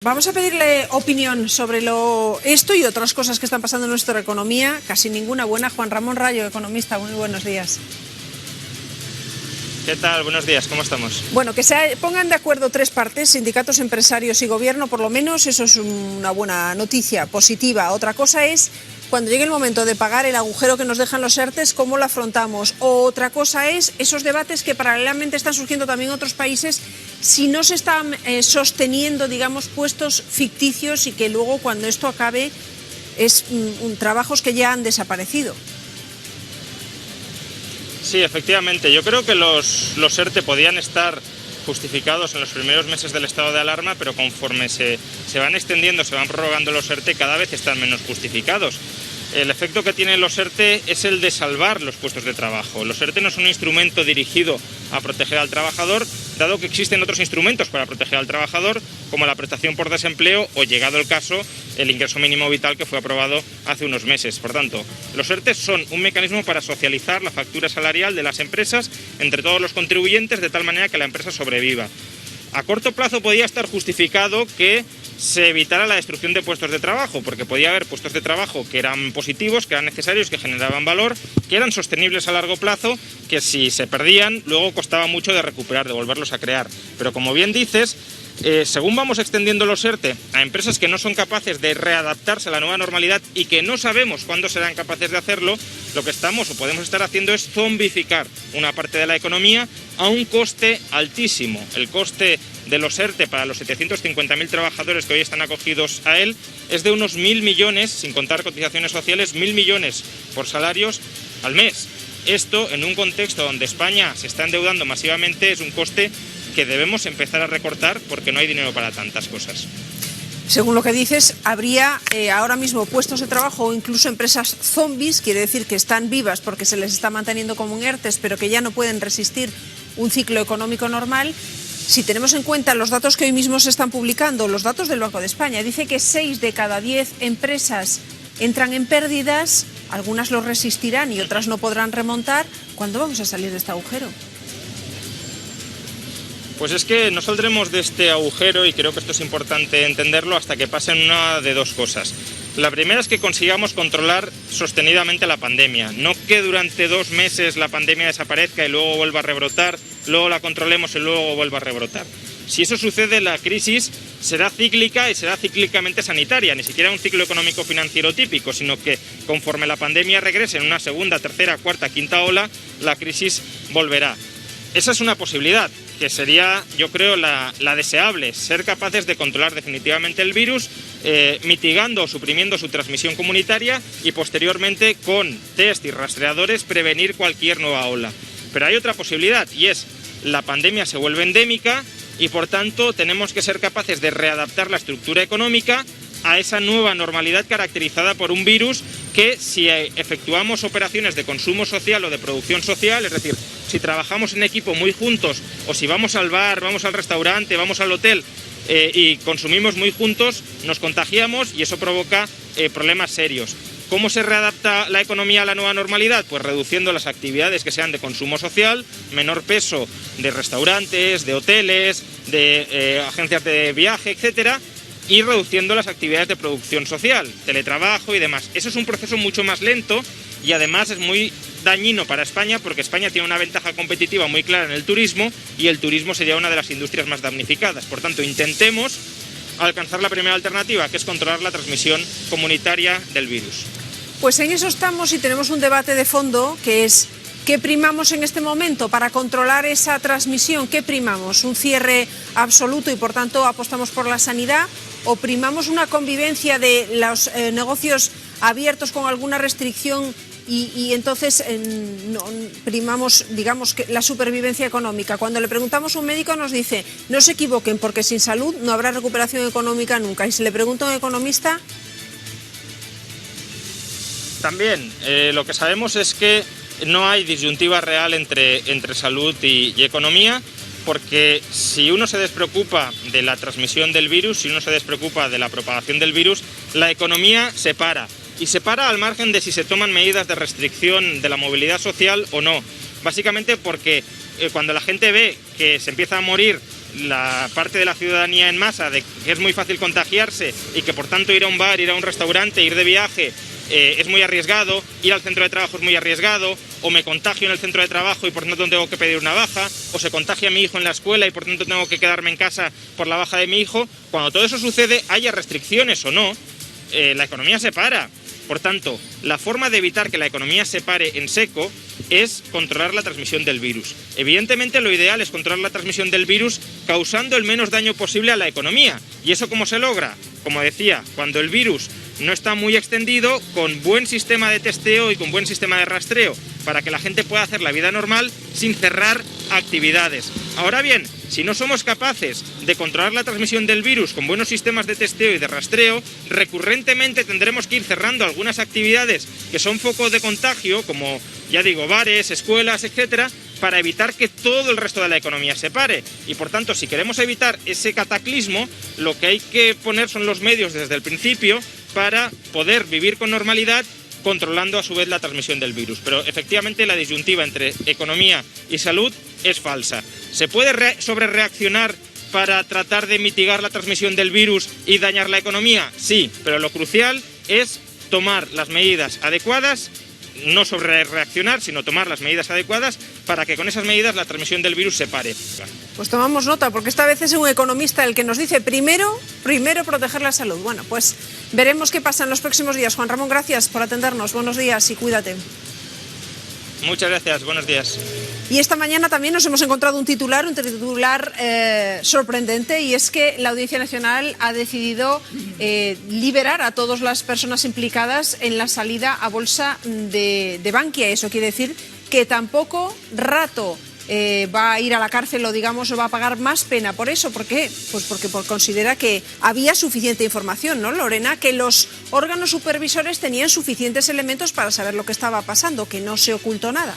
Vamos a pedirle opinión sobre esto y otras cosas que están pasando en nuestra economía, casi ninguna buena. Juan Ramón Rayo, economista, muy buenos días. ¿Qué tal? Buenos días, ¿cómo estamos? Bueno, que se pongan de acuerdo tres partes, sindicatos, empresarios y gobierno, por lo menos eso es una buena noticia, positiva. Otra cosa es, cuando llegue el momento de pagar el agujero que nos dejan los ERTEs, ¿cómo lo afrontamos? Otra cosa es esos debates que paralelamente están surgiendo también en otros países, si no se están sosteniendo, digamos, puestos ficticios y que luego cuando esto acabe es trabajos que ya han desaparecido. Sí, efectivamente. Yo creo que los ERTE podían estar justificados en los primeros meses del estado de alarma, pero conforme se van extendiendo, se van prorrogando los ERTE, cada vez están menos justificados. El efecto que tienen los ERTE es el de salvar los puestos de trabajo. Los ERTE no son un instrumento dirigido a proteger al trabajador, dado que existen otros instrumentos para proteger al trabajador, como la prestación por desempleo o, llegado el caso, el ingreso mínimo vital que fue aprobado hace unos meses. Por tanto, los ERTE son un mecanismo para socializar la factura salarial de las empresas entre todos los contribuyentes de tal manera que la empresa sobreviva. A corto plazo podía estar justificado que se evitara la destrucción de puestos de trabajo, porque podía haber puestos de trabajo que eran positivos, que eran necesarios, que generaban valor, que eran sostenibles a largo plazo, que si se perdían luego costaba mucho de recuperar, de volverlos a crear. Pero como bien dices, según vamos extendiendo los ERTE a empresas que no son capaces de readaptarse a la nueva normalidad y que no sabemos cuándo serán capaces de hacerlo, lo que estamos o podemos estar haciendo es zombificar una parte de la economía a un coste altísimo. El coste de los ERTE para los 750.000 trabajadores que hoy están acogidos a él es de unos 1.000 millones, sin contar cotizaciones sociales, 1.000 millones por salarios al mes. Esto, en un contexto donde España se está endeudando masivamente, es un coste que debemos empezar a recortar porque no hay dinero para tantas cosas. Según lo que dices, habría ahora mismo puestos de trabajo o incluso empresas zombies, quiere decir que están vivas porque se les está manteniendo como un ERTES, pero que ya no pueden resistir un ciclo económico normal. Si tenemos en cuenta los datos que hoy mismo se están publicando, los datos del Banco de España, dice que 6 de cada 10 empresas entran en pérdidas, algunas lo resistirán y otras no podrán remontar. ¿Cuándo vamos a salir de este agujero? Pues es que no saldremos de este agujero, y creo que esto es importante entenderlo, hasta que pasen una de dos cosas. La primera es que consigamos controlar sostenidamente la pandemia, no que durante 2 meses la pandemia desaparezca y luego vuelva a rebrotar, luego la controlemos y luego vuelva a rebrotar. Si eso sucede, la crisis será cíclica y será cíclicamente sanitaria, ni siquiera un ciclo económico financiero típico, sino que conforme la pandemia regrese en una segunda, tercera, cuarta, quinta ola, la crisis volverá. Esa es una posibilidad, que sería, yo creo, la deseable, ser capaces de controlar definitivamente el virus, mitigando o suprimiendo su transmisión comunitaria y posteriormente con test y rastreadores prevenir cualquier nueva ola. Pero hay otra posibilidad, y es la pandemia se vuelve endémica y por tanto tenemos que ser capaces de readaptar la estructura económica a esa nueva normalidad caracterizada por un virus que, si efectuamos operaciones de consumo social o de producción social, es decir, si trabajamos en equipo muy juntos o si vamos al bar, vamos al restaurante, vamos al hotel y consumimos muy juntos, nos contagiamos y eso provoca problemas serios. ¿Cómo se readapta la economía a la nueva normalidad? Pues reduciendo las actividades que sean de consumo social, menor peso de restaurantes, de hoteles, de agencias de viaje, etcétera, y reduciendo las actividades de producción social, teletrabajo y demás. Eso es un proceso mucho más lento y además es muy dañino para España porque España tiene una ventaja competitiva muy clara en el turismo y el turismo sería una de las industrias más damnificadas. Por tanto, intentemos alcanzar la primera alternativa, que es controlar la transmisión comunitaria del virus. Pues en eso estamos y tenemos un debate de fondo que es: ¿qué primamos en este momento para controlar esa transmisión? ¿Qué primamos? ¿Un cierre absoluto y por tanto apostamos por la sanidad? ¿O primamos una convivencia de los negocios abiertos con alguna restricción y entonces primamos, digamos, que la supervivencia económica? Cuando le preguntamos a un médico nos dice: no se equivoquen porque sin salud no habrá recuperación económica nunca. Y si le pregunto a un economista... También, lo que sabemos es que no hay disyuntiva real entre salud y economía, porque si uno se despreocupa de la transmisión del virus, si uno se despreocupa de la propagación del virus, la economía se para. Y se para al margen de si se toman medidas de restricción de la movilidad social o no. Básicamente porque cuando la gente ve que se empieza a morir la parte de la ciudadanía en masa de que es muy fácil contagiarse y que por tanto ir a un bar, ir a un restaurante, ir de viaje es muy arriesgado, ir al centro de trabajo es muy arriesgado, o me contagio en el centro de trabajo y por tanto tengo que pedir una baja, o se contagia mi hijo en la escuela y por tanto tengo que quedarme en casa por la baja de mi hijo. Cuando todo eso sucede, haya restricciones o no, la economía se para. Por tanto, la forma de evitar que la economía se pare en seco es controlar la transmisión del virus. Evidentemente lo ideal es controlar la transmisión del virus causando el menos daño posible a la economía. ¿Y eso cómo se logra? Como decía, cuando el virus no está muy extendido, con buen sistema de testeo y con buen sistema de rastreo, para que la gente pueda hacer la vida normal sin cerrar actividades. Ahora bien, si no somos capaces de controlar la transmisión del virus con buenos sistemas de testeo y de rastreo, recurrentemente tendremos que ir cerrando algunas actividades que son focos de contagio, como, ya digo, bares, escuelas, etcétera, para evitar que todo el resto de la economía se pare. Y por tanto, si queremos evitar ese cataclismo, lo que hay que poner son los medios desde el principio para poder vivir con normalidad, controlando a su vez la transmisión del virus. Pero efectivamente la disyuntiva entre economía y salud es falsa. ¿Se puede sobrereaccionar para tratar de mitigar la transmisión del virus y dañar la economía? Sí, pero lo crucial es tomar las medidas adecuadas, no sobrereaccionar, sino tomar las medidas adecuadas para que con esas medidas la transmisión del virus se pare. Pues tomamos nota, porque esta vez es un economista el que nos dice primero proteger la salud. Bueno, pues veremos qué pasa en los próximos días. Juan Ramón, gracias por atendernos. Buenos días y cuídate. Muchas gracias, buenos días. Y esta mañana también nos hemos encontrado un titular sorprendente, y es que la Audiencia Nacional ha decidido liberar a todas las personas implicadas en la salida a bolsa de Bankia. Eso quiere decir que tampoco Rato va a ir a la cárcel o va a pagar más pena por eso. ¿Por qué? Pues porque considera que había suficiente información, ¿no, Lorena? Que los órganos supervisores tenían suficientes elementos para saber lo que estaba pasando, que no se ocultó nada.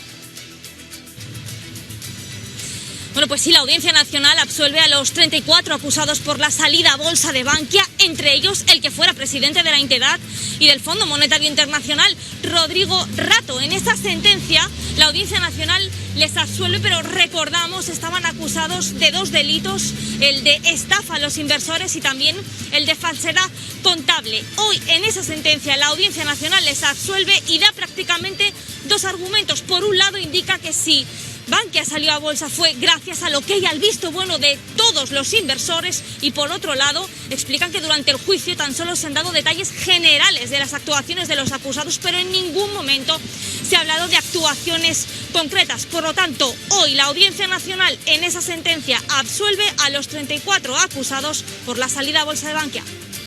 Bueno, pues sí, la Audiencia Nacional absuelve a los 34 acusados por la salida a bolsa de Bankia, entre ellos el que fuera presidente de la entidad y del Fondo Monetario Internacional, Rodrigo Rato. En esta sentencia, la Audiencia Nacional les absuelve, pero recordamos, estaban acusados de 2 delitos, el de estafa a los inversores y también el de falsedad contable. Hoy, en esa sentencia, la Audiencia Nacional les absuelve y da prácticamente 2 argumentos. Por un lado, indica que sí, Bankia salió a bolsa fue gracias a lo que hay al visto bueno de todos los inversores, y por otro lado explican que durante el juicio tan solo se han dado detalles generales de las actuaciones de los acusados, pero en ningún momento se ha hablado de actuaciones concretas. Por lo tanto, hoy la Audiencia Nacional en esa sentencia absuelve a los 34 acusados por la salida a bolsa de Bankia.